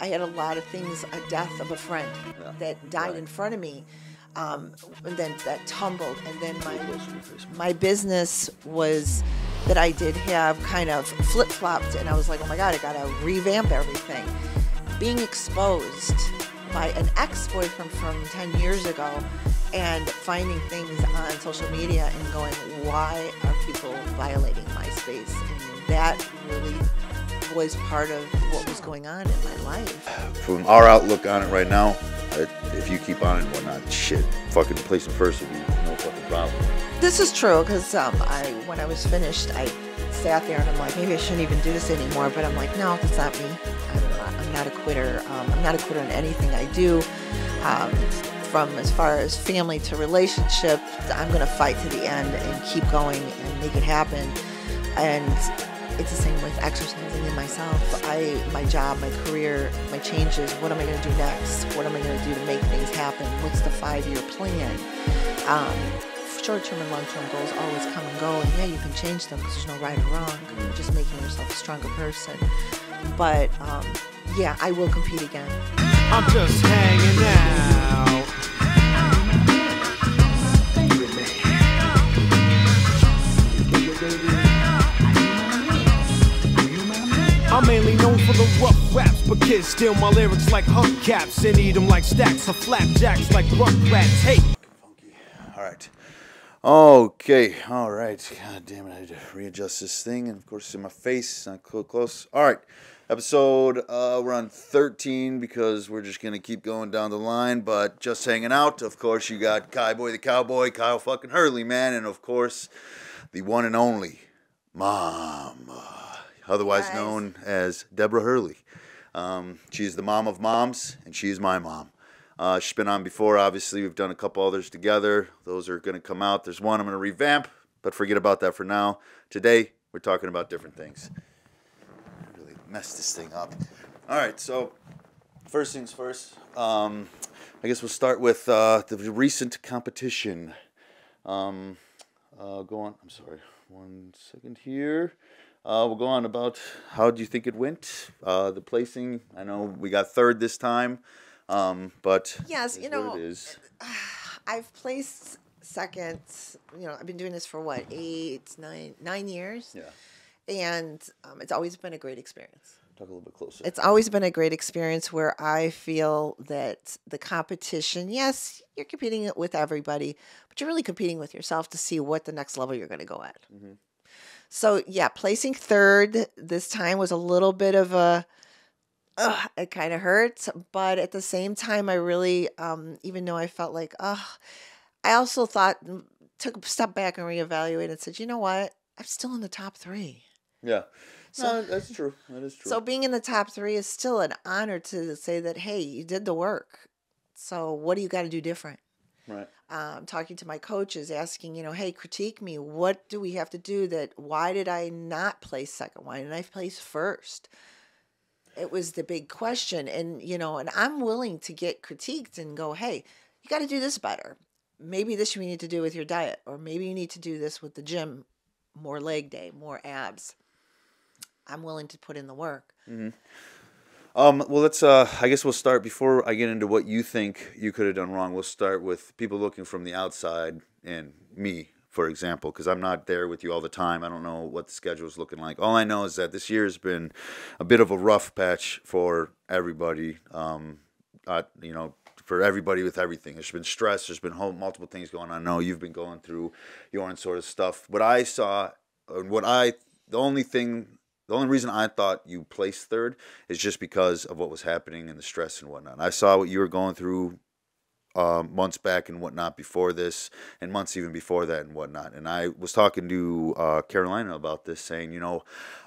I had a lot of things, a death of a friend that died in front of me, and then that tumbled, and then my business was that I did have kind of flip-flopped, and I was like, oh my God, I gotta revamp everything. Being exposed by an ex-boyfriend from 10 years ago and finding things on social media and going, why are people violating my space? And that really was part of what was going on in my life. From our outlook on it right now, if you keep on and whatnot, shit, fucking placing first would be no fucking problem. This is true, because when I was finished, I sat there and I'm like, maybe I shouldn't even do this anymore. But I'm like, no, that's not me. I'm not a quitter. I'm not a quitter in anything I do. From as far as family to relationship, I'm going to fight to the end and keep going and make it happen. And it's the same with exercising in myself. My job, my career, my changes. What am I going to do next? What am I going to do to make things happen? What's the 5-year plan? Short-term and long-term goals always come and go, and yeah, you can change them because there's no right or wrong. You're just making yourself a stronger person. But yeah, I will compete again. I'm just hanging out. I'm mainly known for the rough raps, but kids steal my lyrics like hubcaps and eat them like stacks of flapjacks like rugrats. Hey. Funky. All right. Okay. All right. God damn it. I had to readjust this thing, and of course, it's in my face. Not close. All right. Episode, we're on 13 because we're just going to keep going down the line, but just hanging out. Of course, you got Kyboi the Cowboy, Kyle fucking Hurley, man, and of course, the one and only Mom, otherwise known as Deborah Hurley. She's the mom of moms, and she's my mom. She's been on before, obviously. We've done a couple others together. Those are going to come out. There's one I'm going to revamp, but forget about that for now. Today, we're talking about different things. Really messed this thing up. All right, so first things first. I guess we'll start with the recent competition. Go on. I'm sorry. 1 second here. We'll go on about how do you think it went? The placing. I know we got third this time, but yes, you know, it is. I've placed second. You know, I've been doing this for what, 9 years. Yeah, and it's always been a great experience. Talk a little bit closer. It's always been a great experience where I feel that the competition, yes, you're competing with everybody, but you're really competing with yourself to see what the next level you're going to go at. Mm-hmm. So, yeah, placing third this time was a little bit of it kind of hurts. But at the same time, I really, even though I felt like, I also took a step back and reevaluated and said, you know what? I'm still in the top 3. Yeah. So that's true. That is true. So being in the top 3 is still an honor to say that, hey, you did the work. So what do you got to do different? Right. Talking to my coaches, asking, hey, critique me. What do we have to do why did I not place second? Why didn't I place first? It was the big question. And, and I'm willing to get critiqued and go, hey, you got to do this better. Maybe this you need to do with your diet, or maybe you need to do this with the gym, more leg day, more abs. I'm willing to put in the work. Mm-hmm. Well, let's. I guess we'll start before I get into what you think you could have done wrong. We'll start with people looking from the outside, and me, for example, because I'm not there with you all the time. I don't know what the schedule is looking like. All I know is that this year has been a bit of a rough patch for everybody. For everybody with everything. There's been stress. There's been multiple things going on. I know you've been going through your own sort of stuff. What I saw, the only reason I thought you placed third is just because of what was happening and the stress and whatnot. I saw what you were going through months back and whatnot before this, and months even before that and whatnot. And I was talking to Carolina about this, saying,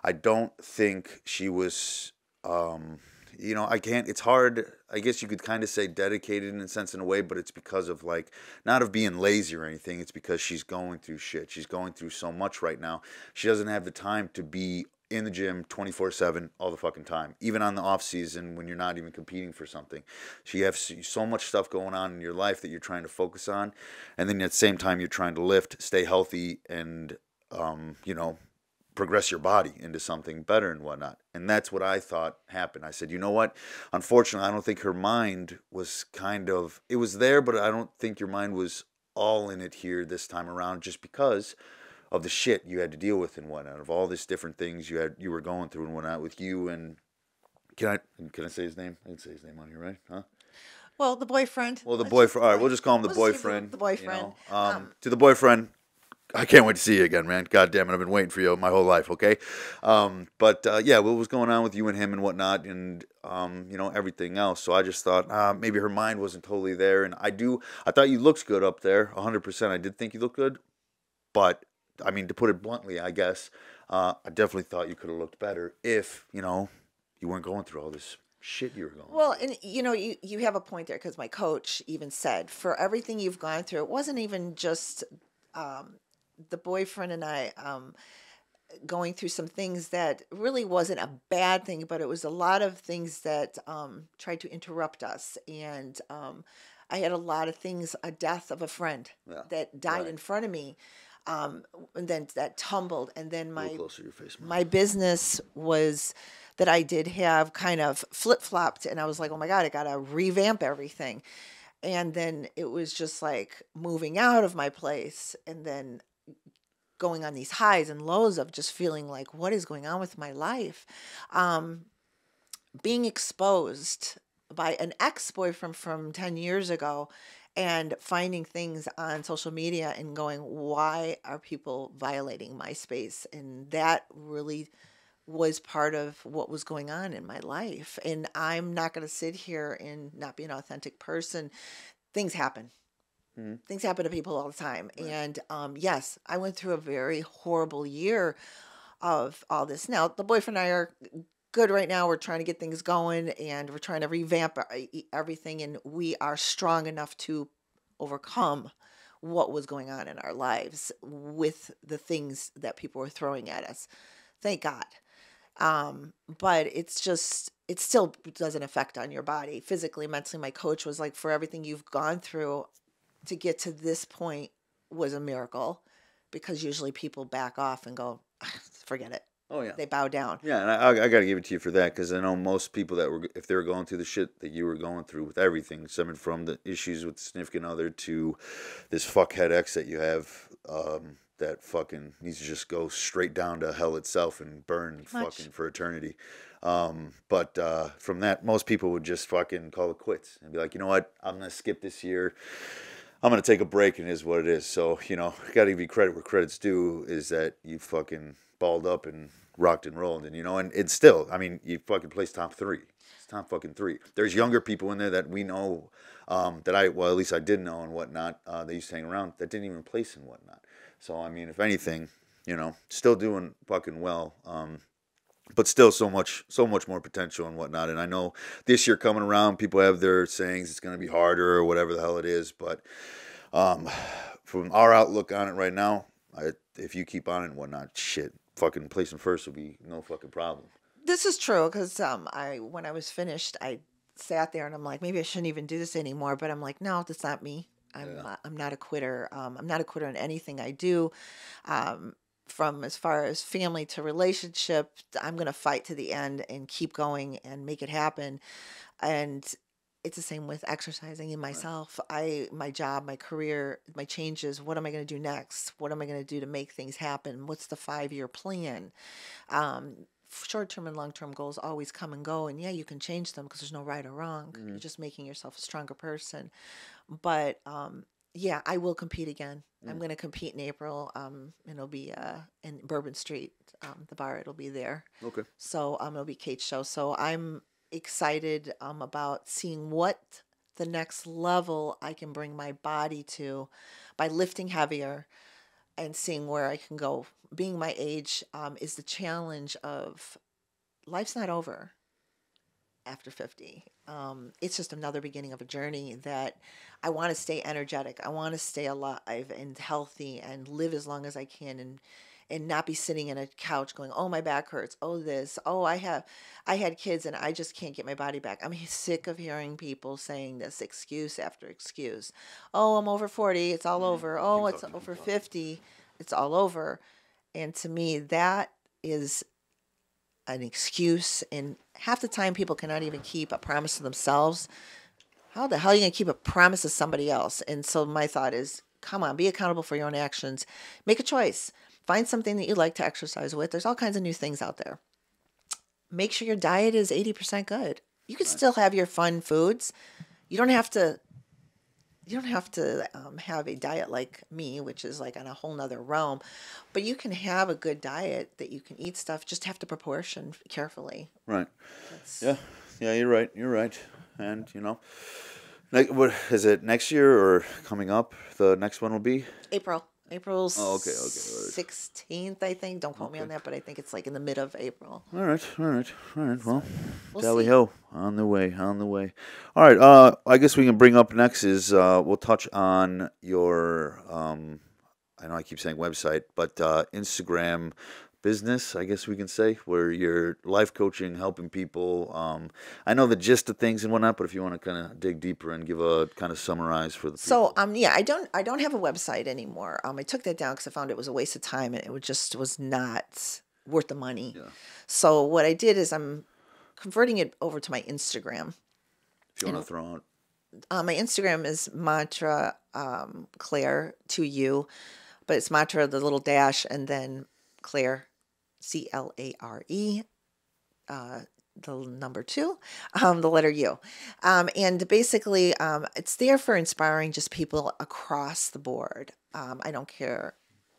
I don't think she was, it's hard. I guess you could kind of say dedicated in a sense, in a way, but it's because of not of being lazy or anything. It's because she's going through shit. She's going through so much right now. She doesn't have the time to be in the gym 24/7 all the fucking time, even on the off season when you're not even competing for something. So you have so much stuff going on in your life that you're trying to focus on, and then at the same time you're trying to lift, stay healthy, and progress your body into something better and whatnot. And that's what I thought happened. I said, you know what? Unfortunately, I don't think her mind was it was there, but I don't think your mind was all in it here this time around, just because of the shit you had to deal with and whatnot, of all these different things you were going through and whatnot with you. And can I say his name? I can say his name on here, right? Huh? Well, the boyfriend. Well, the boyfriend. All right, we'll just call him the boyfriend. The boyfriend. To the boyfriend, I can't wait to see you again, man. God damn it, I've been waiting for you my whole life, okay? Yeah, what was going on with you and him and whatnot, and, everything else. So I just thought maybe her mind wasn't totally there. And I thought you looked good up there, 100%. I did think you looked good. But, I mean, to put it bluntly, I guess, I definitely thought you could have looked better if, you weren't going through all this shit you were going through. Well, and you have a point there, because my coach even said, for everything you've gone through, it wasn't even just the boyfriend and I going through some things that really wasn't a bad thing, but it was a lot of things that tried to interrupt us. And I had a lot of things, a death of a friend that died in front of me. And then that tumbled, and then my business was that I did have kind of flip-flopped, and I was like, oh my God, I gotta revamp everything. And then it was just like moving out of my place, and then going on these highs and lows of just feeling like, what is going on with my life? Being exposed by an ex-boyfriend from 10 years ago, and finding things on social media and going, why are people violating my space? And that really was part of what was going on in my life. And I'm not going to sit here and not be an authentic person. Things happen. Mm-hmm. Things happen to people all the time. Right. And yes, I went through a very horrible year of all this. Now, the boyfriend and I are good right now. We're trying to get things going, and we're trying to revamp everything, and we are strong enough to overcome what was going on in our lives with the things that people were throwing at us. Thank God. But it still does an effect on your body physically, mentally. My coach was like, for everything you've gone through to get to this point was a miracle, because usually people back off and go, forget it. Oh, yeah. They bow down. Yeah, and I got to give it to you for that, because I know most people that if they were going through the shit that you were going through with everything, stemming from the issues with the significant other to this fuckhead ex that you have, that fucking needs to just go straight down to hell itself and burn fucking for eternity. But from that, most people would just fucking call it quits and be like, you know what, I'm going to skip this year. I'm going to take a break, and it is what it is. So, got to give you credit where credit's due, is that you fucking balled up and rocked and rolled, and and it's still, I mean, you fucking placed top 3. It's top fucking 3. There's younger people in there that we know, at least I did know and whatnot, they used to hang around, that didn't even place and whatnot. So, I mean, if anything, still doing fucking well, but still so much more potential and whatnot. And I know this year coming around, people have their sayings, it's going to be harder or whatever the hell it is, but from our outlook on it right now, if you keep on it and whatnot, shit, fucking placing first will be no fucking problem. This is true, because when I was finished, I sat there and I'm like, maybe I shouldn't even do this anymore. But I'm like, no, that's not me. I'm not a quitter. I'm not a quitter in anything I do. From as far as family to relationship, I'm going to fight to the end and keep going and make it happen. And it's the same with exercising in myself. My job, my career, my changes. What am I going to do next? What am I going to do to make things happen? What's the 5-year plan? Short-term and long-term goals always come and go. And yeah, you can change them, because there's no right or wrong. Mm-hmm. You're just making yourself a stronger person. But yeah, I will compete again. Mm. I'm going to compete in April. And it'll be in Bourbon Street, the bar. It'll be there. Okay. So it'll be Kate's show. So I'm excited about seeing what the next level I can bring my body to by lifting heavier, and seeing where I can go. Being my age is the challenge of life's not over after 50. It's just another beginning of a journey that I want to stay energetic. I want to stay alive and healthy and live as long as I can, and not be sitting in a couch going, oh, my back hurts. Oh, this. Oh, I had kids and I just can't get my body back. I'm sick of hearing people saying this excuse after excuse. Oh, I'm over 40. It's all over. Oh, it's over 50. It's all over. And to me, that is an excuse, and half the time people cannot even keep a promise to themselves. How the hell are you going to keep a promise to somebody else? And so my thought is, come on, be accountable for your own actions. Make a choice. Find something that you like to exercise with. There's all kinds of new things out there. Make sure your diet is 80% good. You can still have your fun foods. You don't have to have a diet like me, which is like on a whole nother realm, but you can have a good diet that you can eat stuff, just have to proportion carefully. Right. Yeah, you're right. And, what is it, next year or coming up? The next one will be? April's okay. 16th, I think. Don't quote me on that, but I think it's like in the mid of April. All right. Well, we'll tally see. ho, on the way. All right. I guess we can bring up next is we'll touch on your I know I keep saying website, but Instagram business, I guess we can say, where you're life coaching, helping people. I know the gist of things and whatnot, but if you want to kind of dig deeper and give a kind of summarize for the people. So I don't have a website anymore. I took that down because I found it was a waste of time and it was not worth the money. Yeah. So what I did is I'm converting it over to my Instagram. If you want to throw out. My Instagram is mantra Claire 2U, but it's mantra the little dash and then Claire CLARE, the number 2, the letter U. And basically, it's there for inspiring just people across the board. I don't care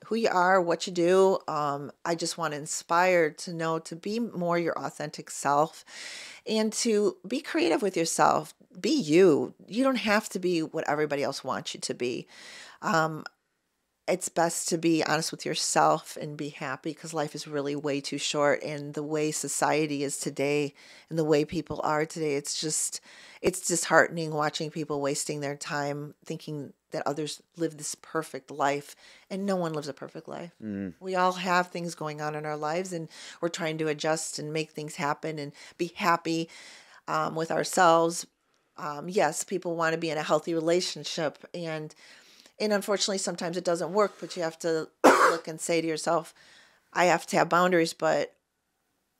who you are, what you do. I just want to inspire to be more your authentic self and to be creative with yourself. Be you. You don't have to be what everybody else wants you to be. It's best to be honest with yourself and be happy because life is really way too short. And the way society is today and the way people are today, it's disheartening watching people wasting their time thinking that others live this perfect life. And no one lives a perfect life. We all have things going on in our lives and we're trying to adjust and make things happen and be happy with ourselves. Yes, people want to be in a healthy relationship and unfortunately, sometimes it doesn't work, but you have to look and say to yourself, I have to have boundaries, but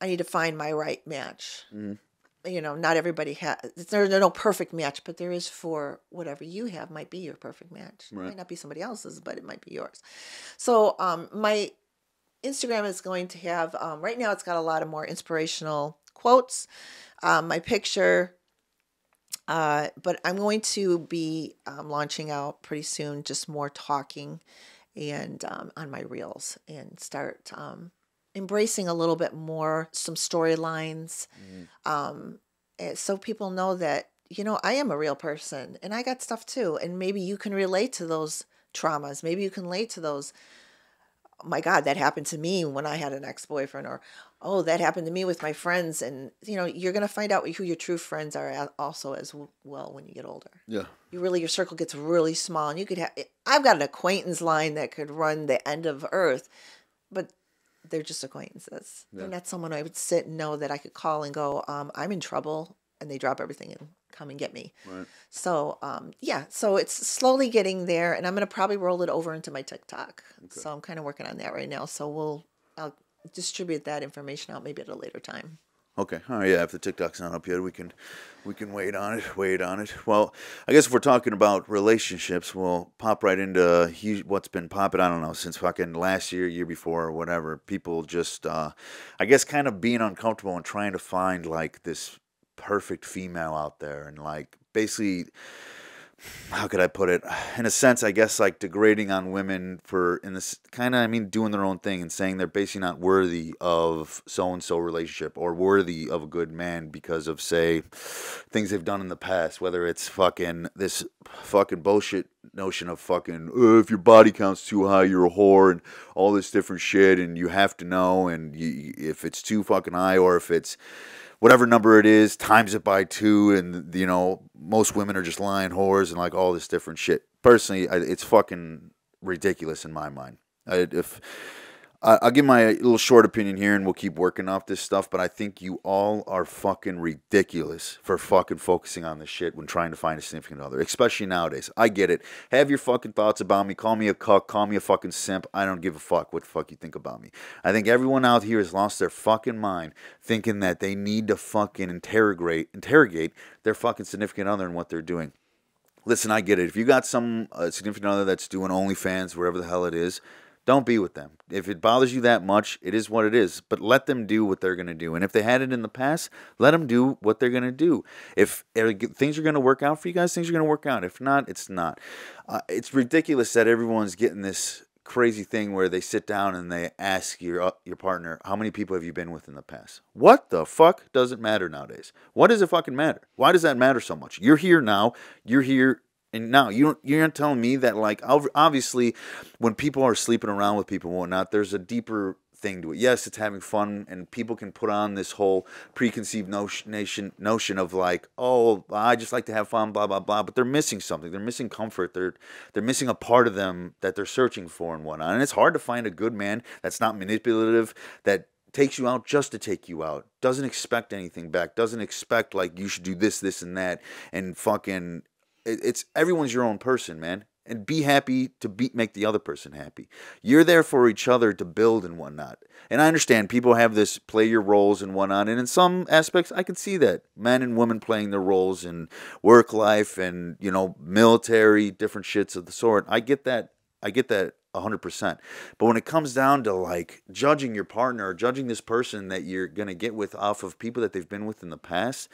I need to find my right match. Not everybody has, there's no perfect match, but there is for whatever you have might be your perfect match. Right. It might not be somebody else's, but it might be yours. So my Instagram is going to have, right now it's got a lot of more inspirational quotes. My picture... but I'm going to be launching out pretty soon, just more talking and on my reels and start embracing a little bit more some storylines. So people know that, I am a real person and I got stuff too. And maybe you can relate to those traumas. Maybe you can relate to those. Oh my God, that happened to me when I had an ex-boyfriend, or, oh, that happened to me with my friends. And, you're going to find out who your true friends are also as well when you get older. Yeah. Your circle gets really small and you could I've got an acquaintance line that could run the end of earth, but they're just acquaintances. Yeah. They're not someone I would sit and know that I could call and go, I'm in trouble, and they drop everything and come and get me. Right. So, so it's slowly getting there, and I'm going to probably roll it over into my TikTok. Okay. So I'm kind of working on that right now. So I'll distribute that information out maybe at a later time. Okay. All right. Yeah. If the TikTok's not up yet, we can wait on it. Well, I guess if we're talking about relationships, we'll pop right into what's been popping. I don't know, since fucking last year before, or whatever. People just, I guess, kind of being uncomfortable and trying to find like this perfect female out there, and like basically, how could I put it? In a sense, I guess, like degrading on women for, in this kind of, doing their own thing and saying they're basically not worthy of so-and-so relationship or worthy of a good man because of, say, things they've done in the past, whether it's this fucking bullshit notion of fucking, if your body count's too high, you're a whore, and all this different shit, and you have to know, and if it's too fucking high, or if it's whatever number it is, times it by 2, and, most women are just lying whores and, like, all this different shit. Personally, it's fucking ridiculous in my mind. I'll give my little short opinion here, and we'll keep working off this stuff, but I think you all are fucking ridiculous for fucking focusing on this shit when trying to find a significant other, especially nowadays. I get it. Have your fucking thoughts about me. Call me a cuck. Call me a fucking simp. I don't give a fuck what the fuck you think about me. I think everyone out here has lost their fucking mind thinking that they need to fucking interrogate their fucking significant other and what they're doing. Listen, I get it. If you got some significant other that's doing OnlyFans, wherever the hell it is, don't be with them. If it bothers you that much, it is what it is. But let them do what they're going to do. And if they had it in the past, let them do what they're going to do. If things are going to work out for you guys, things are going to work out. If not, it's not. It's ridiculous that everyone's getting this crazy thing where they sit down and they ask your partner, how many people have you been with in the past? What the fuck does it matter nowadays? What does it fucking matter? Why does that matter so much? You're here now. You're here. And now you're not telling me that, like, obviously when people are sleeping around with people and whatnot, there's a deeper thing to it. Yes, it's having fun, and people can put on this whole preconceived notion of like, oh, I just like to have fun, blah blah blah. But they're missing something. They're missing comfort. They're missing a part of them that they're searching for and whatnot. And it's hard to find a good man that's not manipulative, that takes you out just to take you out, doesn't expect anything back, doesn't expect like you should do this, this, and that, and fucking. It's everyone's your own person, man. And be happy to make the other person happy. You're there for each other to build and whatnot. And I understand people have this play your roles and whatnot. And in some aspects, I can see that. Men and women playing their roles in work life and, you know, military, different shits of the sort. I get that. 100%. But when it comes down to like judging your partner or judging this person that you're going to get with off of people that they've been with in the past,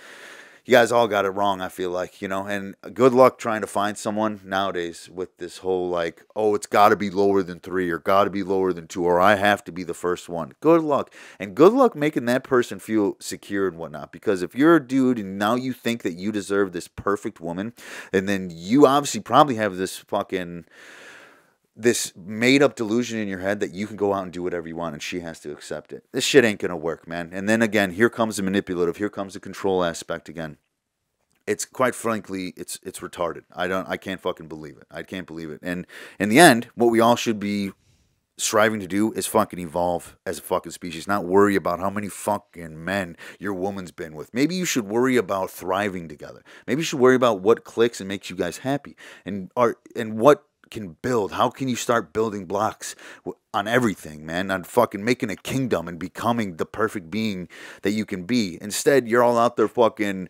you guys all got it wrong, I feel like, you know, and good luck trying to find someone nowadays with this whole like, oh, it's got to be lower than 3 or got to be lower than 2 or I have to be the first one. Good luck. And good luck making that person feel secure and whatnot, because if you're a dude and now you think that you deserve this perfect woman, and then you obviously probably have this made up delusion in your head that you can go out and do whatever you want and she has to accept it. This shit ain't gonna work, man. And then again, here comes the manipulative, here comes the control aspect again. It's quite frankly, it's retarded. I can't fucking believe it. I can't believe it. And in the end, what we all should be striving to do is fucking evolve as a fucking species, not worry about how many fucking men your woman's been with. Maybe you should worry about thriving together. Maybe you should worry about what clicks and makes you guys happy, and what can build. How can you start building blocks on everything, man? On fucking making a kingdom and becoming the perfect being that you can be. Instead, you're all out there fucking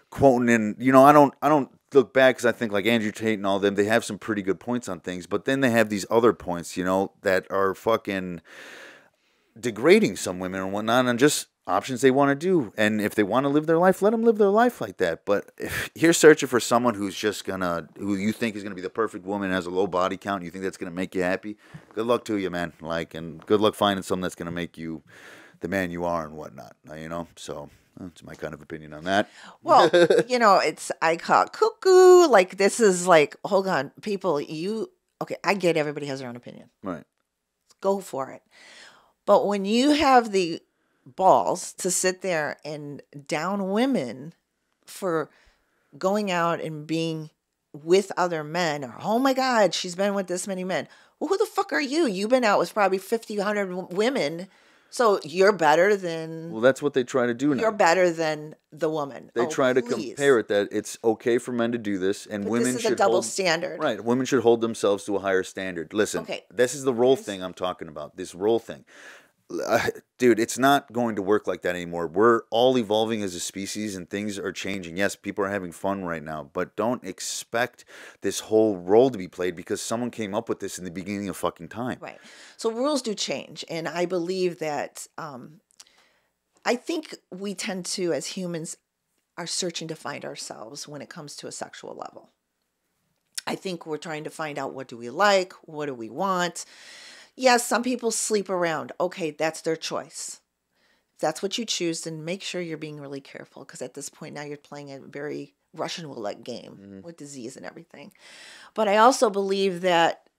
quoting, and you know, I don't look back because I think like Andrew Tate and all them, they have some pretty good points on things, but then they have these other points, you know, that are fucking degrading some women and whatnot, and just options they want to do. And if they want to live their life, let them live their life like that. But if you're searching for someone who you think is gonna be the perfect woman, has a low body count, and you think that's gonna make you happy, good luck to you, man. Like, and good luck finding someone that's gonna make you the man you are and whatnot. You know, so that's my kind of opinion on that. Well, you know, I call it cuckoo. Like, this is like, hold on, people, okay, I get everybody has their own opinion. Right. Go for it. But when you have the balls to sit there and down women for going out and being with other men, or, oh my God, she's been with this many men. Well, who the fuck are you? You've been out with probably 50, 100 women. So you're better than... Well, that's what they try to do now. You're better than the woman. They try to compare it, that it's okay for men to do this, and women should this is a double standard. Right, women should hold themselves to a higher standard. Listen, this is the role thing I'm talking about, this role thing. Dude, it's not going to work like that anymore. We're all evolving as a species and things are changing. Yes, people are having fun right now, but don't expect this whole role to be played because someone came up with this in the beginning of fucking time. Right. So rules do change, and I believe that I think we tend to, as humans, are searching to find ourselves when it comes to a sexual level. I think we're trying to find out, what do we like? What do we want? Yes, some people sleep around. Okay, that's their choice. If that's what you choose, then make sure you're being really careful, because at this point now you're playing a very Russian roulette game with disease and everything. But I also believe that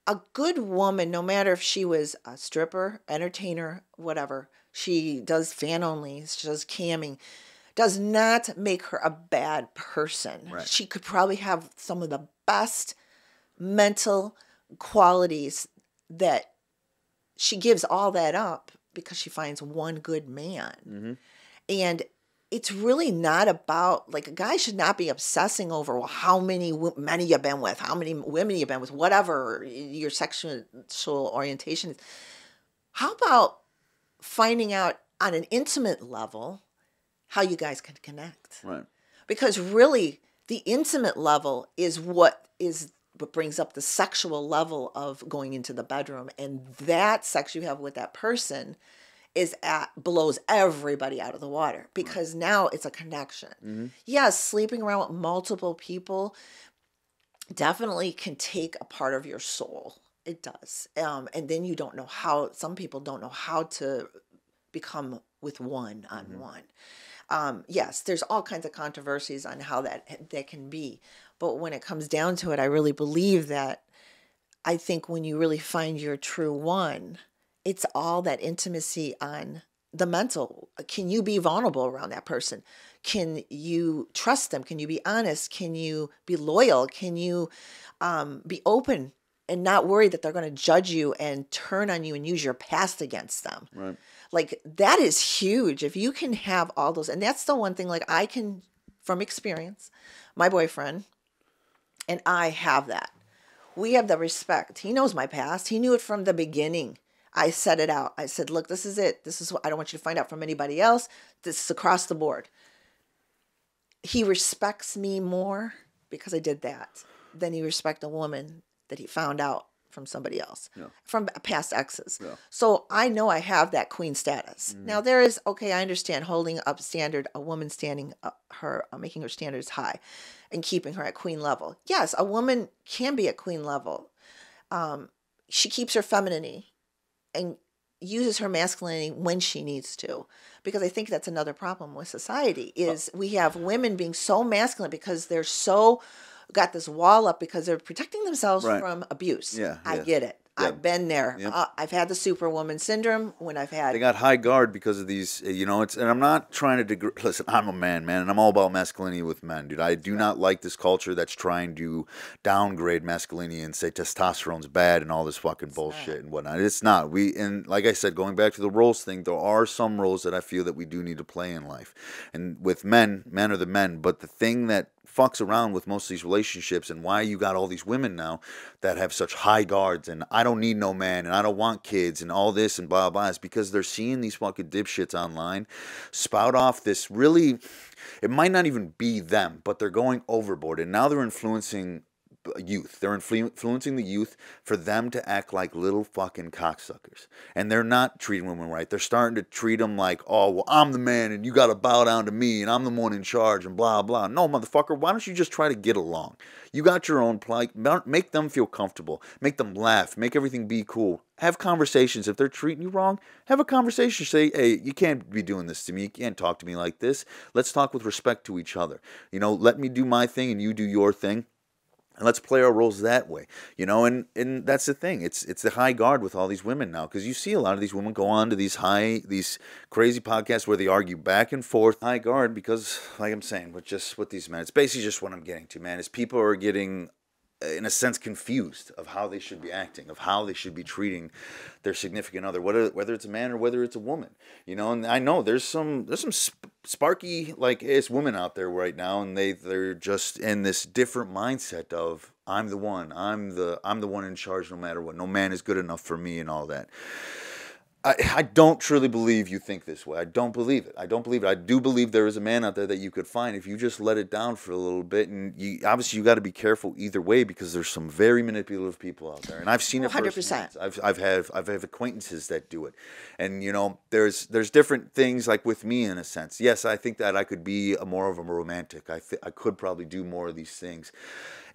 a good woman, no matter if she was a stripper, entertainer, whatever, she does fan only, she does camming, does not make her a bad person. Right. She could probably have some of the best mental qualities that she gives all that up because she finds one good man. And it's really not about, like, a guy should not be obsessing over, well, how many men you've been with, how many women you've been with, whatever your sexual orientation is. How about finding out on an intimate level how you guys can connect? Right. Because really, the intimate level is what brings up the sexual level of going into the bedroom. And that sex you have with that person blows everybody out of the water, because now it's a connection. Yes, sleeping around with multiple people definitely can take a part of your soul. It does. And then you don't know how, some people don't know how to become with one on one. Yes, there's all kinds of controversies on how that can be. But when it comes down to it, I really believe that, I think when you really find your true one, it's all that intimacy on the mental. Can you be vulnerable around that person? Can you trust them? Can you be honest? Can you be loyal? Can you be open and not worry that they're going to judge you and turn on you and use your past against them? Right. Like, that is huge. If you can have all those, and that's the one thing, like, I can, from experience, my boyfriend and I have that. We have the respect. He knows my past. He knew it from the beginning. I set it out. I said, look, this is it. This is what I don't want you to find out from anybody else. This is across the board. He respects me more because I did that than he respects a woman that he found out from somebody else, from past exes. Yeah. So I know I have that queen status. Now there is, okay, I understand holding up standard, a woman standing up her, making her standards high and keeping her at queen level. Yes, a woman can be at queen level. She keeps her femininity and uses her masculinity when she needs to. Because I think that's another problem with society is we have women being so masculine because they're so got this wall up because they're protecting themselves from abuse. Yeah, I get it. I've been there. I've had the superwoman syndrome when I've had... They got high guard because of these, you know, it's, and I'm not trying to listen, I'm a man, and I'm all about masculinity with men, dude. I do not like this culture that's trying to downgrade masculinity and say testosterone's bad and all this fucking bullshit and whatnot. It's not. And like I said, going back to the roles thing, there are some roles that I feel that we do need to play in life. And with men are the men, but the thing that fucks around with most of these relationships and why you got all these women now that have such high guards and I don't need no man and I don't want kids and all this and blah blah is because they're seeing these fucking dipshits online spout off this really, it might not even be them, but they're going overboard and now they're influencing youth. They're influencing the youth for them to act like little fucking cocksuckers. And they're not treating women right. They're starting to treat them like, oh, well, I'm the man and you got to bow down to me and I'm the one in charge and blah, blah. No, motherfucker, why don't you just try to get along? You got your own plight. Make them feel comfortable. Make them laugh. Make everything be cool. Have conversations. If they're treating you wrong, have a conversation. Say, hey, you can't be doing this to me. You can't talk to me like this. Let's talk with respect to each other. You know, let me do my thing and you do your thing. And let's play our roles that way, you know, and that's the thing. It's the high guard with all these women now, because you see a lot of these women go on to these crazy podcasts where they argue back and forth. High guard because, like I'm saying, with these men, it's basically just what I'm getting to, man, is people are getting, in a sense, confused of how they should be acting, of how they should be treating their significant other, whether it's a man or whether it's a woman, you know. And I know there's some sparky like ass women out there right now, and they're just in this different mindset of I'm the one in charge no matter what. No man is good enough for me and all that. I don't truly believe you think this way. I don't believe it. I do believe there is a man out there that you could find if you just let it down for a little bit. And obviously you got to be careful either way because there's some very manipulative people out there, and I've seen it 100%. I've had acquaintances that do it, and you know there's different things like with me in a sense. Yes, I think that I could be more of a romantic. I could probably do more of these things.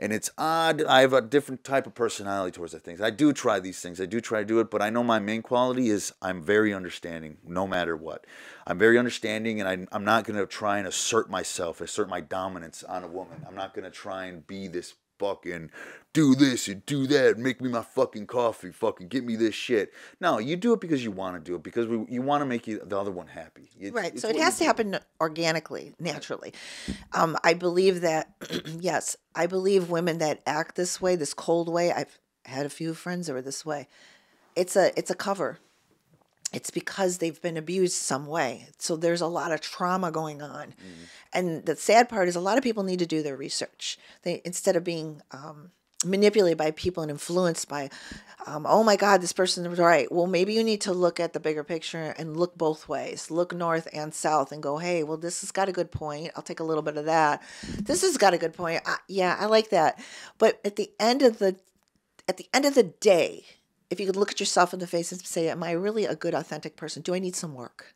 And it's odd. I have a different type of personality towards the things. I do try these things. I do try to do it. But I know my main quality is I'm very understanding no matter what. I'm very understanding, and I'm not going to try and assert my dominance on a woman. I'm not going to try and be this fucking do this and do that, make me my fucking coffee, fucking get me this shit. No, you do it because you want to do it, because you want to make the other one happy. Right, so it has to happen organically, naturally. I believe that, yes, I believe women that act this way, this cold way, I've had a few friends that were this way. it's a cover. It's because they've been abused some way. So there's a lot of trauma going on. And the sad part is a lot of people need to do their research. They, instead of being manipulated by people and influenced by, oh my God, this person was right. Well, maybe you need to look at the bigger picture and look both ways. Look north and south and go, hey, well, this has got a good point. I'll take a little bit of that. This has got a good point. Yeah, I like that. But at the end of the day, if you could look at yourself in the face and say, am I really a good, authentic person? Do I need some work?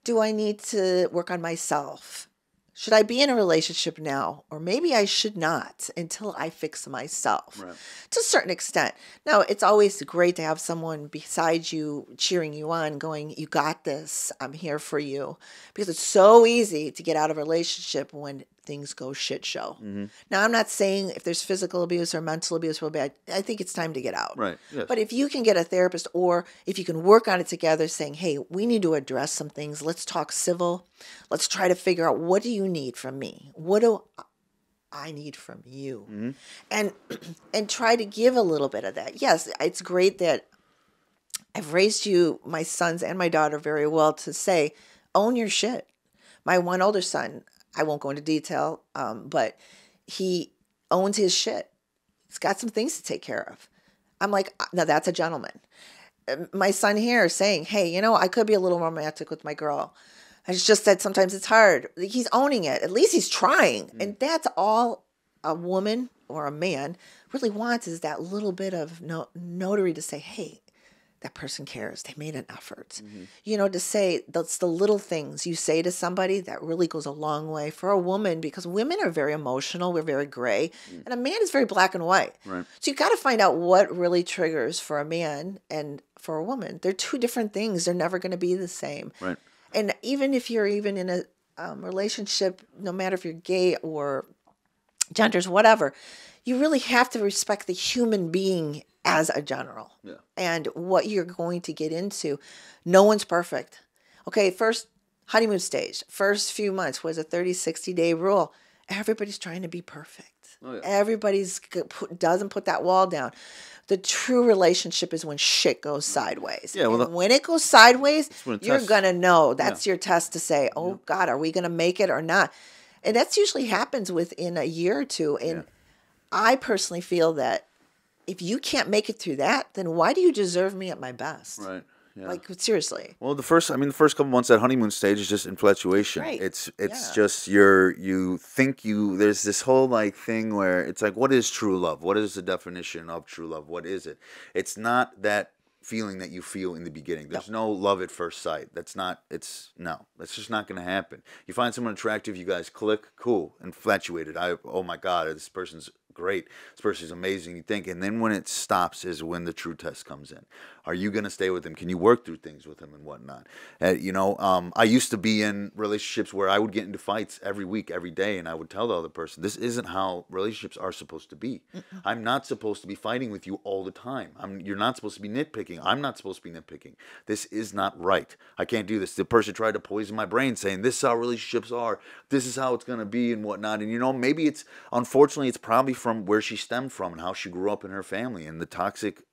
Do I need to work on myself? Should I be in a relationship now? Or maybe I should not until I fix myself to a certain extent. Now, it's always great to have someone beside you cheering you on, going, you got this. I'm here for you. Because it's so easy to get out of a relationship when things go shit show. Now, I'm not saying if there's physical abuse or mental abuse real bad, I think it's time to get out. Right. Yes. But if you can get a therapist, or if you can work on it together saying, hey, we need to address some things. Let's talk civil. Let's try to figure out, what do you need from me? What do I need from you? And try to give a little bit of that. Yes, it's great that I've raised you, my sons and my daughter, very well to say, own your shit. My one older son, I won't go into detail, but he owns his shit. He's got some things to take care of. I'm like, now that's a gentleman. My son here is saying, hey, you know, I could be a little romantic with my girl. It's just that sometimes it's hard. He's owning it. At least he's trying. And that's all a woman or a man really wants, is that little bit of notary to say, hey, that person cares. They made an effort. You know, to say that's the little things you say to somebody that really goes a long way for a woman, because women are very emotional. We're very gray. And a man is very black and white. Right. So you got to find out what really triggers for a man and for a woman. They're two different things. They're never going to be the same. Right. And even if you're even in a relationship, no matter if you're gay or genders, whatever, you really have to respect the human being as a general. Yeah. And what you're going to get into. No one's perfect. Okay, first honeymoon stage, first few months was a 30, 60-day rule. Everybody's trying to be perfect. Oh, yeah. Everybody's doesn't put that wall down. The true relationship is when shit goes sideways. Yeah, well, when it goes sideways, you're going to know. That's your test to say, oh, God, are we going to make it or not? And that's usually happens within a year or two. And I personally feel that if you can't make it through that, then why do you deserve me at my best? Right. Yeah. Like, seriously. Well, the first couple months, that honeymoon stage is just infatuation. Right. It's just you think there's this whole like thing where it's like, what is true love? What is the definition of true love? What is it? It's not that feeling that you feel in the beginning. There's no love at first sight. That's just not going to happen. You find someone attractive, you guys click, cool, infatuated. Oh my God, this person's great. This person's amazing. You think, and then when it stops is when the true test comes in. Are you going to stay with him? Can you work through things with him and whatnot? I used to be in relationships where I would get into fights every week, every day, and I would tell the other person, this isn't how relationships are supposed to be. I'm not supposed to be fighting with you all the time. You're not supposed to be nitpicking. I'm not supposed to be nitpicking. This is not right. I can't do this. The person tried to poison my brain saying, this is how relationships are. This is how it's going to be and whatnot. And, maybe unfortunately, it's probably from where she stemmed from and how she grew up in her family and the toxic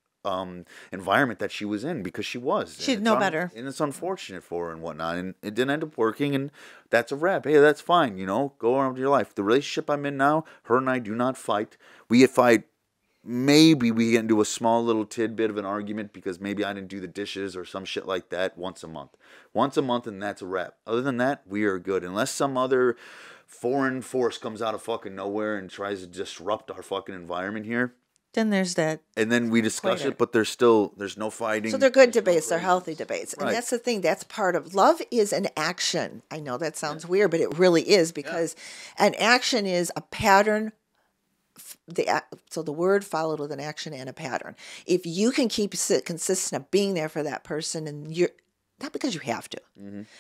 environment that she was in, because she didn't know better, and it's unfortunate for her and whatnot, and it didn't end up working, and that's a wrap. Hey, that's fine, go on with your life. The relationship I'm in now, her and I do not fight. We fight, maybe we get into a small little tidbit of an argument because maybe I didn't do the dishes or some shit like that once a month, and that's a wrap. Other than that, we are good, unless some other foreign force comes out of fucking nowhere and tries to disrupt our fucking environment here. Then there's that. And then we discuss it, but there's no fighting. So they're good debates. They're healthy debates. And that's the thing. That's part of love is an action. I know that sounds weird, but it really is, because an action is a pattern. So the word followed with an action and a pattern. If you can keep consistent of being there for that person, and you're not because you have to,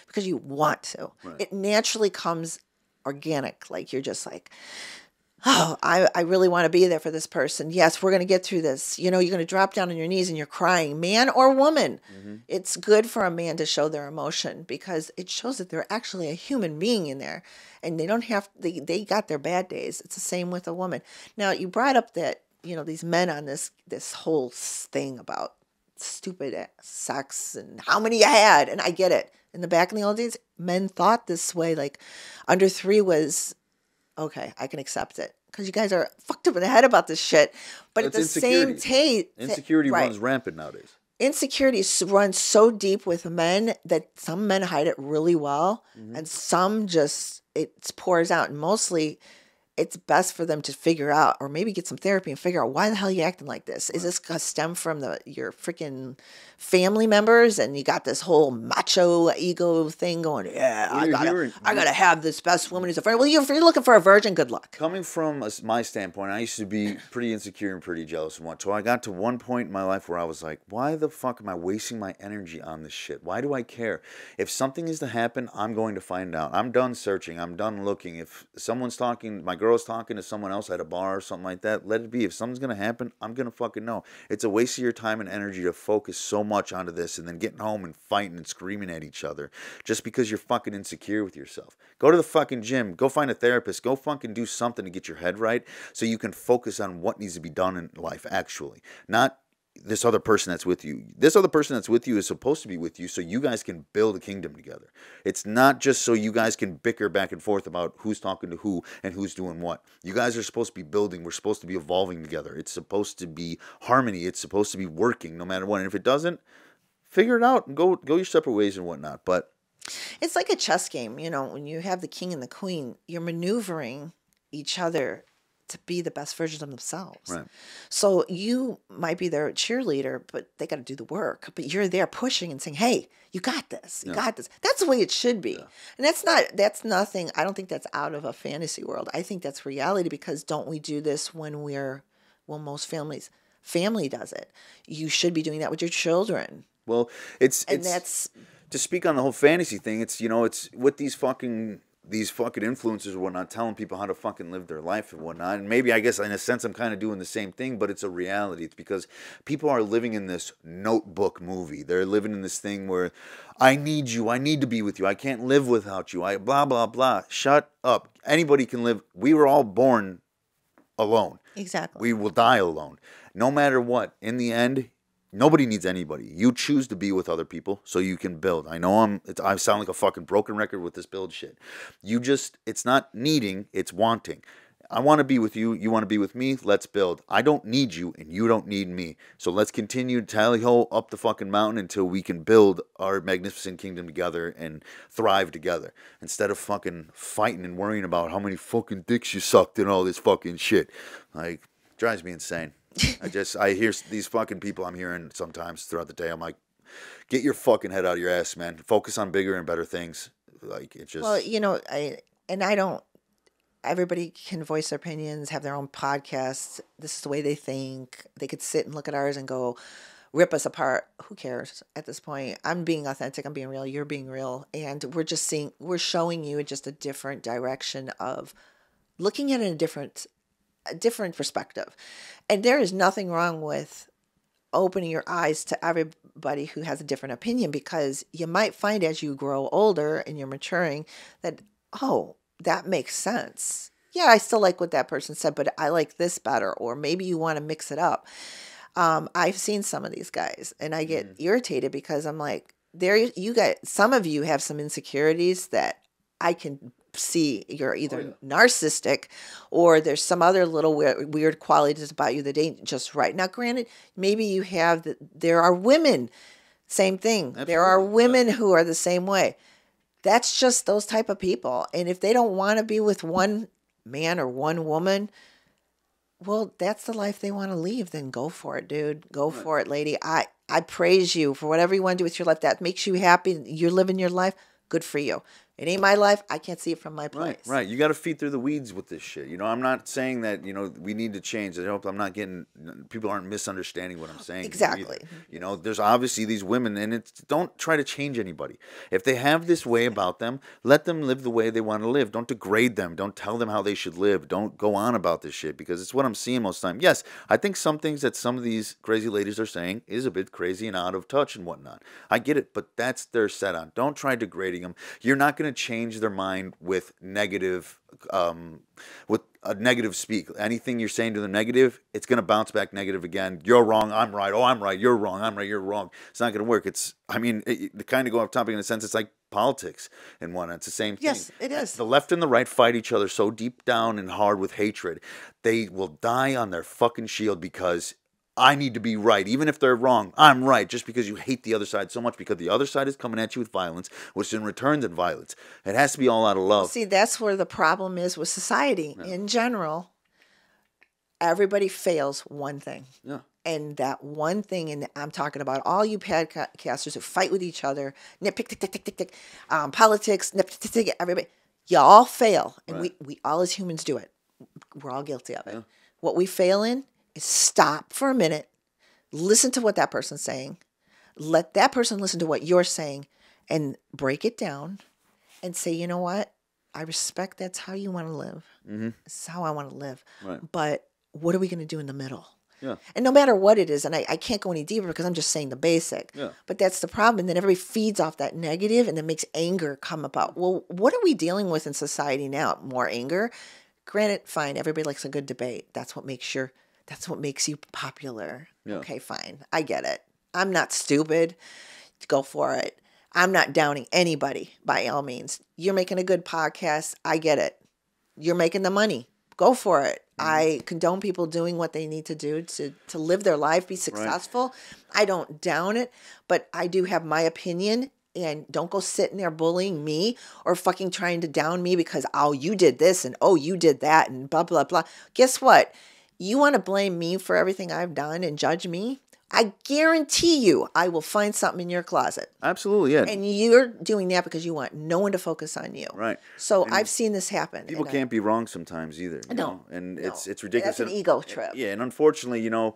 because you want to, it naturally comes organic. Like you're just like, oh, I really want to be there for this person. Yes, we're going to get through this. You're going to drop down on your knees and you're crying, man or woman. It's good for a man to show their emotion, because it shows that they're actually a human being in there, and they don't have, they got their bad days. It's the same with a woman. Now, you brought up that, these men on this whole thing about stupid sex and how many you had. And I get it. In the back in the old days, men thought this way. Like under 3 was, okay, I can accept it. Because you guys are fucked up in the head about this shit. But at the same time, insecurity runs rampant nowadays. Insecurities run so deep with men that some men hide it really well, and some just it pours out. And mostly, it's best for them to figure out, or maybe get some therapy and figure out why the hell you acting like this. Is this gonna stem from your freaking family members, and you got this whole macho ego thing going? Yeah, I gotta have this best woman as a friend. Well, if you're looking for a virgin, good luck. Coming from my standpoint, I used to be pretty insecure and pretty jealous and what. So I got to one point in my life where I was like, why the fuck am I wasting my energy on this shit? Why do I care? If something is to happen, I'm going to find out. I'm done searching. I'm done looking. If someone's talking, my girl's talking to someone else at a bar or something like that, let it be. If something's going to happen, I'm going to fucking know. It's a waste of your time and energy to focus so much onto this and then getting home and fighting and screaming at each other just because you're fucking insecure with yourself. Go to the fucking gym. Go find a therapist. Go fucking do something to get your head right so you can focus on what needs to be done in life actually. Not this other person that's with you. This other person that's with you is supposed to be with you so you guys can build a kingdom together. It's not just so you guys can bicker back and forth about who's talking to who and who's doing what. You guys are supposed to be building. We're supposed to be evolving together. It's supposed to be harmony. It's supposed to be working no matter what. And if it doesn't, figure it out and go your separate ways and whatnot. But it's like a chess game. You know, when you have the king and the queen, you're maneuvering each other to be the best version of themselves. Right. So you might be their cheerleader, but they got to do the work. But you're there pushing and saying, hey, you got this. You got this. That's the way it should be. Yeah. And that's nothing. I don't think that's out of a fantasy world. I think that's reality, because don't we do this when most family does it. You should be doing that with your children. Well, it's to speak on the whole fantasy thing. It's, it's with these fucking influencers or whatnot, telling people how to fucking live their life and whatnot. And maybe, I guess, in a sense, I'm kind of doing the same thing, but it's a reality. It's because people are living in this notebook movie. They're living in this thing where I need you. I need to be with you. I can't live without you. Blah, blah, blah. Shut up. Anybody can live. We were all born alone. Exactly. We will die alone. No matter what. In the end, nobody needs anybody. You choose to be with other people so you can build. I know I sound like a fucking broken record with this build shit. It's not needing, it's wanting. I want to be with you. You want to be with me. Let's build. I don't need you and you don't need me. So let's continue to tally-ho up the fucking mountain until we can build our magnificent kingdom together and thrive together. Instead of fucking fighting and worrying about how many fucking dicks you sucked and all this fucking shit. Like, drives me insane. I hear these fucking people I'm hearing sometimes throughout the day. I'm like, get your fucking head out of your ass, man. Focus on bigger and better things. Like, it just... Well, everybody can voice their opinions, have their own podcasts. This is the way they think. They could sit and look at ours and go, rip us apart. Who cares at this point? I'm being authentic. I'm being real. You're being real. And we're showing you just a different direction of looking at it in a different perspective. And there is nothing wrong with opening your eyes to everybody who has a different opinion, because you might find as you grow older and you're maturing that, oh, that makes sense. Yeah, I still like what that person said, but I like this better. Or maybe you want to mix it up. I've seen some of these guys and I get irritated because I'm like, some of you have some insecurities that I can see. You're either narcissistic or there's some other little weird qualities about you that ain't just right. Now, granted, maybe there are women, same thing. Absolutely. There are women who are the same way. That's just those type of people. And if they don't want to be with one man or one woman, well, that's the life they want to leave. Then go for it, dude. Go for it, lady. I praise you for whatever you want to do with your life. That makes you happy. You're living your life. Good for you. It ain't my life. I can't see it from my place. Right. You got to feed through the weeds with this shit. I'm not saying that, we need to change. I hope I'm not people aren't misunderstanding what I'm saying. Exactly. There's obviously these women, and don't try to change anybody. If they have this way about them, let them live the way they want to live. Don't degrade them. Don't tell them how they should live. Don't go on about this shit, because it's what I'm seeing most of the time. Yes, I think some things that some of these crazy ladies are saying is a bit crazy and out of touch and whatnot. I get it, but that's their set on. Don't try degrading them. You're not going to change their mind with negative, with a negative speak. Anything you're saying to the negative, it's going to bounce back negative again. You're wrong, I'm right. Oh, I'm right, you're wrong, I'm right, you're wrong. It's not going to work. It's, I mean, the kind of go off topic in a sense, it's like politics and whatnot. It's the same thing. Yes, it is. The left and the right fight each other so deep down and hard with hatred. They will die on their fucking shield because I need to be right. Even if they're wrong, I'm right. Just because you hate the other side so much, because the other side is coming at you with violence, which in return is violence. It has to be all out of love. See, that's where the problem is with society in general. Everybody fails one thing. Yeah. And that one thing, and I'm talking about all you podcasters who fight with each other, nitpick, tick, tick, tick, tick, tick, politics, nitpick, tick, tick, everybody, you all fail. And we all as humans do it. We're all guilty of it. Yeah. What we fail in is stop for a minute, listen to what that person's saying, let that person listen to what you're saying, and break it down and say, you know what? I respect that's how you want to live. Mm-hmm. This is how I want to live. Right. But what are we going to do in the middle? Yeah. And no matter what it is, and I can't go any deeper because I'm just saying the basic. Yeah. But that's the problem. And then everybody feeds off that negative and then makes anger come about. Well, what are we dealing with in society now? More anger? Granted, fine. Everybody likes a good debate. That's what makes you popular. Yeah. Okay, fine. I get it. I'm not stupid. Go for it. I'm not downing anybody by all means. You're making a good podcast. I get it. You're making the money. Go for it. I condone people doing what they need to do to live their life, be successful. Right. I don't down it, but I do have my opinion. And don't go sitting there bullying me or fucking trying to down me because, oh, you did this and, oh, you did that and blah, blah, blah. Guess what? You want to blame me for everything I've done and judge me? I guarantee you I will find something in your closet. Absolutely, yeah. And you're doing that because you want no one to focus on you. Right. So I've seen this happen. People can't be wrong sometimes either. You know? And it's ridiculous. That's an ego trip. Yeah, and unfortunately, you know,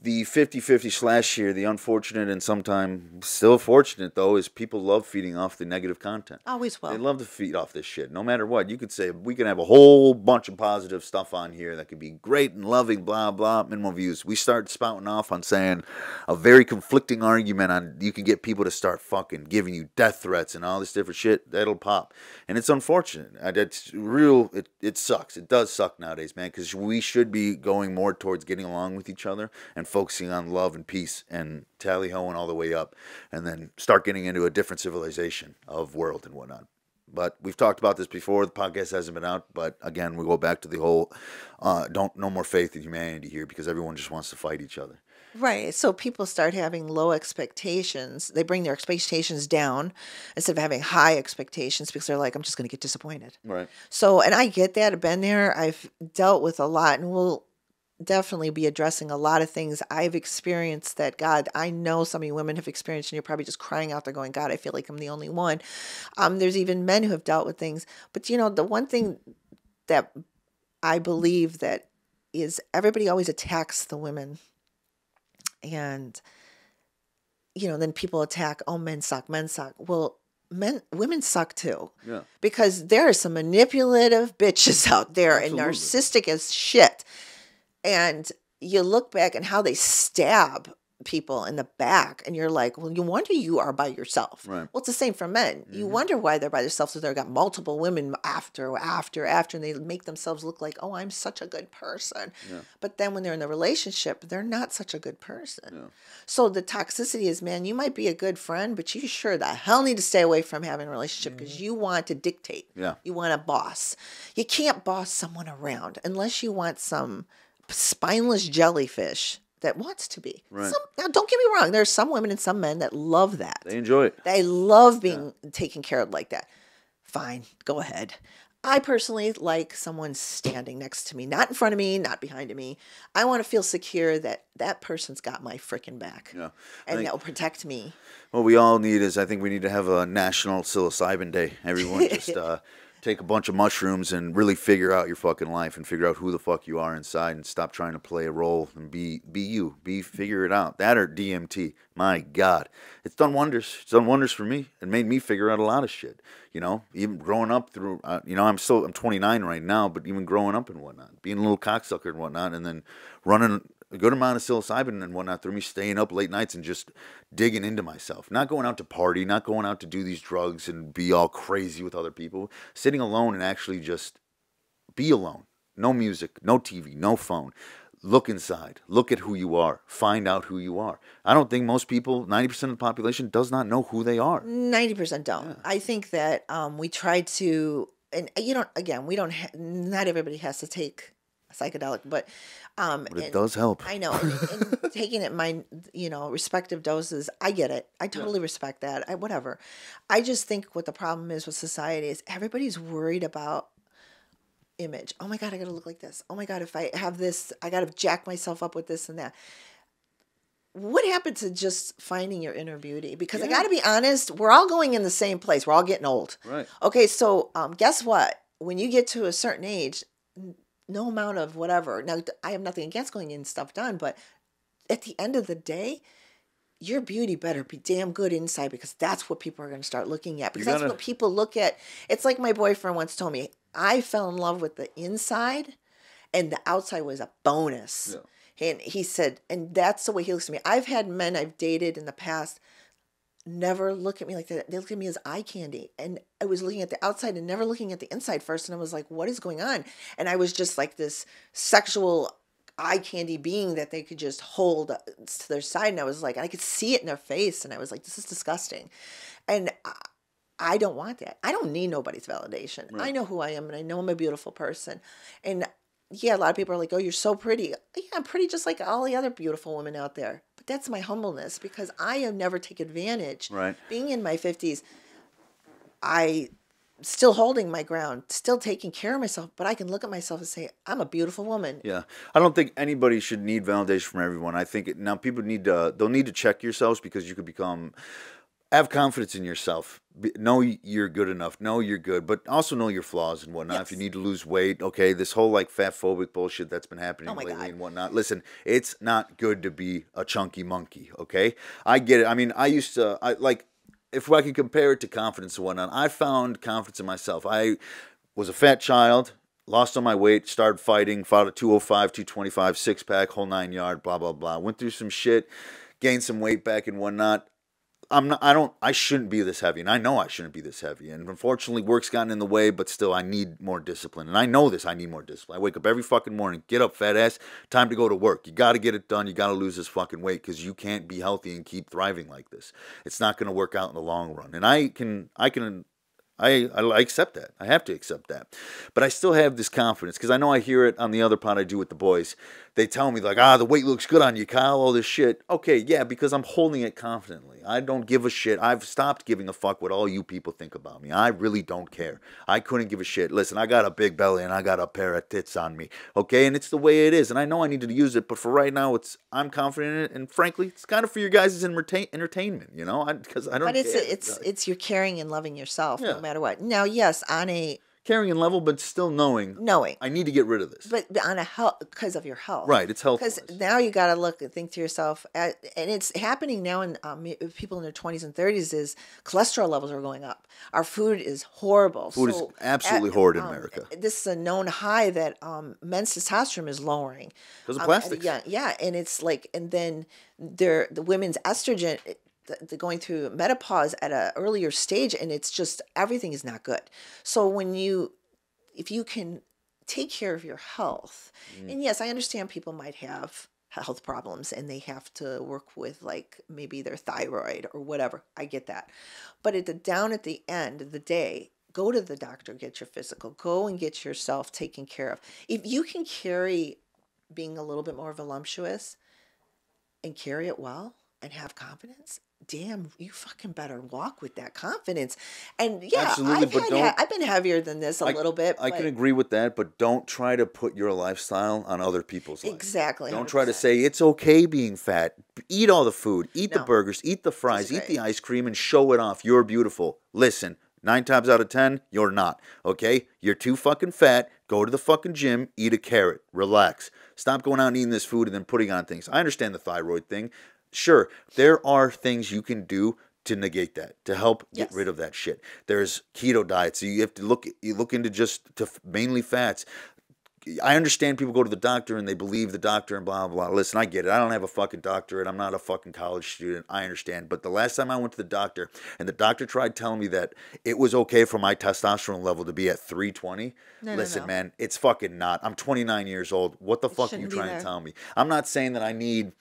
the 50-50 / here, the unfortunate and sometimes still fortunate, though, is people love feeding off the negative content. Always will. They love to feed off this shit, no matter what. You could say, we can have a whole bunch of positive stuff on here that could be great and loving, blah, blah, minimal views. We start spouting off on saying a very conflicting argument on, you can get people to start fucking giving you death threats and all this different shit, that'll pop. And it's unfortunate. It's real, it sucks. It does suck nowadays, man, because we should be going more towards getting along with each other and focusing on love and peace and tally-hoing all the way up, and then start getting into a different civilization of world and whatnot. But we've talked about this before. The podcast hasn't been out, but again, we go back to the whole no more faith in humanity here, because everyone just wants to fight each other. Right. So people start having low expectations. They bring their expectations down instead of having high expectations because they're like, I'm just going to get disappointed. Right. So, and I get that. I've been there. I've dealt with a lot, and we'll definitely be addressing a lot of things I've experienced that, God, I know some of you women have experienced, and you're probably just crying out there going, God, I feel like I'm the only one. There's even men who have dealt with things. But, you know, the one thing that I believe that is everybody always attacks the women. And, you know, then people attack, oh, men suck, men suck. Well, women suck too. Yeah. Because there are some manipulative bitches out there. Absolutely. And narcissistic as shit. And you look back and how they stab people in the back, and you're like, well, you wonder you are by yourself. Right. Well, it's the same for men. Mm-hmm. You wonder why they're by themselves. So they've got multiple women after, and they make themselves look like, oh, I'm such a good person. Yeah. But then when they're in the relationship, they're not such a good person. Yeah. So the toxicity is, man, you might be a good friend, but you sure the hell need to stay away from having a relationship because you want to dictate. Yeah. You want a boss. You can't boss someone around unless you want some spineless jellyfish that wants to be. Right. Now, don't get me wrong. There are some women and some men that love that. They enjoy it. They love being taken care of like that. Fine. Go ahead. I personally like someone standing next to me, not in front of me, not behind me. I want to feel secure that that person's got my freaking back. Yeah. And that will protect me. What we all need is, I think we need to have a national psilocybin day. Everyone just take a bunch of mushrooms and really figure out your fucking life and figure out who the fuck you are inside and stop trying to play a role and be you. Figure it out. That or DMT. My God. It's done wonders. It's done wonders for me. It made me figure out a lot of shit. You know, even growing up through, you know, I'm 29 right now, but even growing up and whatnot, being a little cocksucker and whatnot, and then running a good amount of psilocybin and whatnot through me, staying up late nights and just digging into myself. Not going out to party, not going out to do these drugs and be all crazy with other people. Sitting alone and actually just be alone No music, no TV, no phone. Look inside. Look at who you are. Find out who you are. I don't think most people, 90% of the population, does not know who they are. 90% don't. Yeah. I think that we try to, and you don't, again, we don't, not everybody has to take a psychedelic, but it does help. I know. And taking it my, respective doses, I get it. I totally respect that. Whatever. I just think what the problem is with society is everybody's worried about image. Oh my God, I got to look like this. Oh my God, if I have this, I got to jack myself up with this and that. What happened to just finding your inner beauty? Because I got to be honest, we're all going in the same place. We're all getting old. Right. Okay, so guess what? When you get to a certain age, no amount of whatever. Now, I have nothing against going in stuff done, but at the end of the day, your beauty better be damn good inside, because that's what people are going to start looking at. Because that's what people look at. It's like my boyfriend once told me, I fell in love with the inside and the outside was a bonus. Yeah. And he said, and that's the way he looks at me. I've had men I've dated in the past never look at me like that. They look at me as eye candy. And I was looking at the outside and never looking at the inside first. And I was like, what is going on? And I was just like this sexual eye candy being that they could just hold to their side. And I was like, I could see it in their face. And I was like, this is disgusting. And I don't want that. I don't need nobody's validation. Right. I know who I am, and I know I'm a beautiful person. And yeah, a lot of people are like, oh, you're so pretty. Yeah, I'm pretty just like all the other beautiful women out there. But that's my humbleness, because I have never taken advantage. Right. Being in my 50s, I still holding my ground, still taking care of myself, but I can look at myself and say, I'm a beautiful woman. Yeah. I don't think anybody should need validation from everyone. I think now people they'll need to check yourselves, because you could have confidence in yourself. Know you're good enough. Know you're good, but also know your flaws and whatnot. Yes. If you need to lose weight, okay, this whole like fat phobic bullshit that's been happening lately and whatnot. Listen, it's not good to be a chunky monkey, okay? I get it. I mean, if I could compare it to confidence and whatnot, I found confidence in myself. I was a fat child, lost all my weight, started fighting, fought a 205, 225, six-pack, whole 9 yard, blah, blah, blah. Went through some shit, gained some weight back and whatnot. I shouldn't be this heavy, and I know I shouldn't be this heavy, and unfortunately work's gotten in the way, but still I need more discipline, and I know this, I need more discipline. I wake up every fucking morning, get up, fat ass, time to go to work. You got to get it done, you got to lose this fucking weight, because you can't be healthy and keep thriving like this. It's not going to work out in the long run, and I accept that. I have to accept that. But I still have this confidence, because I know I hear it on the other pod I do with the boys. They tell me like, the weight looks good on you, Kyle, all this shit. Okay, yeah, because I'm holding it confidently. I don't give a shit. I've stopped giving a fuck what all you people think about me. I really don't care. I couldn't give a shit. Listen, I got a big belly and I got a pair of tits on me. Okay, and it's the way it is. And I know I need to use it, but for right now, I'm confident in it. And frankly, it's kind of for your guys' entertainment, because I don't. But it's you're caring and loving yourself, no matter what. Now, yes, on a caring and level, but still knowing I need to get rid of this. But on a health, because of your health, right? It's health. Because now you got to look and think to yourself, and it's happening now in people in their 20s and 30s. Is cholesterol levels are going up. Our food is horrible. Food is absolutely horrid in America. This is a known high that men's testosterone is lowering because of plastics. Yeah, and it's like, and then the women's estrogen. They're going through menopause at an earlier stage, and it's just everything is not good. So if you can take care of your health, and yes, I understand people might have health problems and they have to work with like maybe their thyroid or whatever. I get that, but down at the end of the day, go to the doctor, get your physical, go and get yourself taken care of. If you can carry being a little bit more voluptuous and carry it well and have confidence, damn, you fucking better walk with that confidence. And yeah, absolutely, I've been heavier than this a little bit. I can agree with that, but don't try to put your lifestyle on other people's life. Exactly. Don't try to say it's okay being fat. Eat all the food, eat the burgers, eat the fries, eat the ice cream, and show it off. You're beautiful. Listen, 9 times out of 10, you're not. Okay? You're too fucking fat. Go to the fucking gym, eat a carrot, relax. Stop going out and eating this food and then putting on things. I understand the thyroid thing. Sure, there are things you can do to negate that, to help get rid of that shit. There's keto diets. So you have to look into just mainly fats. I understand people go to the doctor and they believe the doctor and blah, blah, blah. Listen, I get it. I don't have a fucking doctorate. I'm not a fucking college student. I understand. But the last time I went to the doctor and the doctor tried telling me that it was okay for my testosterone level to be at 320, listen, man, it's fucking not. I'm 29 years old. What the fuck are you trying to tell me? I'm not saying that I need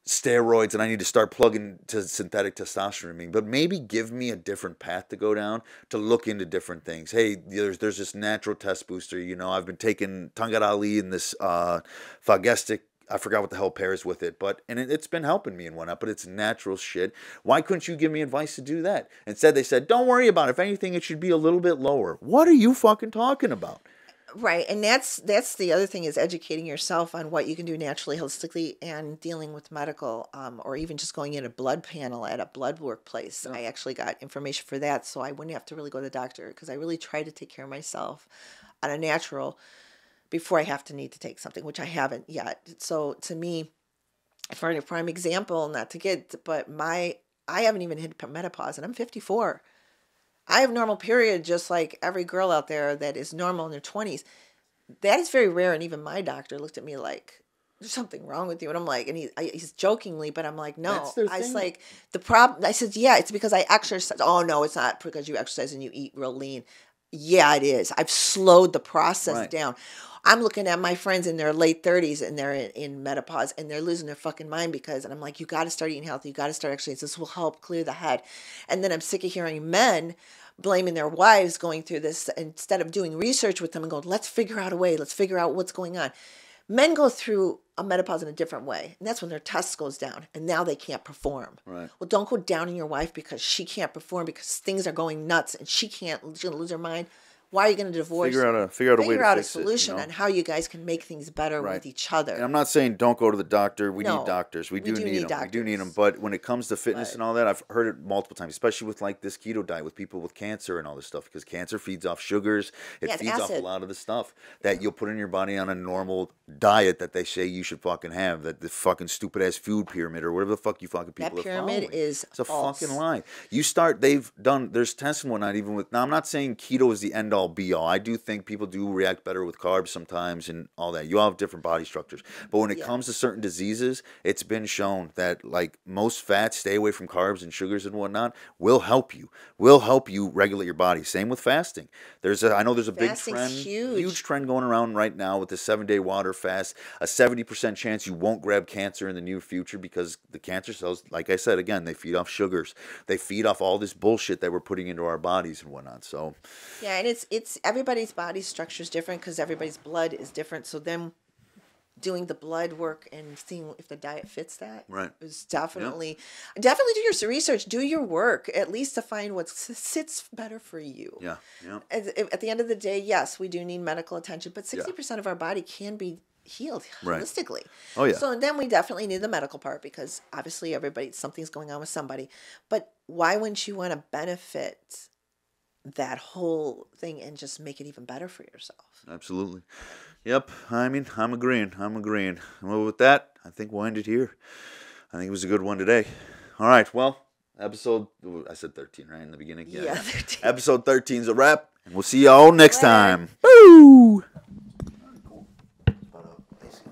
steroids and I need to start plugging to synthetic testosterone in me, but maybe give me a different path to go down to look into different things. Hey, there's this natural test booster. You know, I've been taking Tangat Ali and this Fagestic. I forgot what the hell pairs with it, but it's been helping me and whatnot, but it's natural shit. Why couldn't you give me advice to do that? Instead, they said, don't worry about it. If anything, it should be a little bit lower. What are you fucking talking about? Right, and that's the other thing is educating yourself on what you can do naturally, holistically, and dealing with medical, or even just going in a blood panel at a blood work place. I actually got information for that, so I wouldn't have to really go to the doctor because I really try to take care of myself on a natural before I have to need to take something, which I haven't yet. So to me, for a prime example, not to get, but I haven't even hit menopause, and I'm 54. I have normal period just like every girl out there that is normal in their 20s. That is very rare, and even my doctor looked at me like, there's something wrong with you. And I'm like, and he's jokingly, but I'm like, no. I was like, the problem, I said, yeah, it's because I exercise. Oh, no, it's not because you exercise and you eat real lean. Yeah, it is. I've slowed the process down. I'm looking at my friends in their late 30s and they're in menopause and they're losing their fucking mind and I'm like, you got to start eating healthy. You got to start exercising. This will help clear the head. And then I'm sick of hearing men blaming their wives going through this instead of doing research with them and going, let's figure out a way. Let's figure out what's going on. Men go through a menopause in a different way. And that's when their tests goes down and now they can't perform. Right. Well, don't go down on your wife because she can't perform because things are going nuts and she's going to lose her mind. Why are you going to divorce? Figure out a way to fix a solution on how you guys can make things better with each other. And I'm not saying don't go to the doctor. We need doctors. We do need them. We do need them. But when it comes to fitness and all that, I've heard it multiple times, especially with like this keto diet with people with cancer and all this stuff, because cancer feeds off sugars. It feeds off a lot of the stuff that you'll put in your body on a normal diet that they say you should fucking have. That the fucking stupid ass food pyramid or whatever the fuck you fucking people are following. That pyramid is it's a fucking lie. There's tests and whatnot even with. Now I'm not saying keto is the end all be all. I do think people do react better with carbs sometimes and all that. You all have different body structures. But when it comes to certain diseases, it's been shown that like most fats, stay away from carbs and sugars and whatnot, will help you regulate your body. Same with fasting. I know there's a big trend, huge trend going around right now with the 7-day water fast. A 70% chance you won't grab cancer in the near future because the cancer cells, like I said, again, they feed off sugars. They feed off all this bullshit that we're putting into our bodies and whatnot. So yeah, and it's everybody's body structure is different because everybody's blood is different. So them doing the blood work and seeing if the diet fits that is definitely do your research, do your work, at least to find what sits better for you. Yeah. At the end of the day, yes, we do need medical attention, but 60% of our body can be healed holistically. Oh yeah. So then we definitely need the medical part because obviously something's going on with somebody. But why wouldn't you want to benefit that whole thing and just make it even better for yourself? Absolutely. Yep. I mean, I'm agreeing. Well, with that, I think we'll end it here. I think it was a good one today. All right. Well, I said 13, right, in the beginning? Yeah, 13. Episode 13 is a wrap, and we'll see y'all next time. Boo!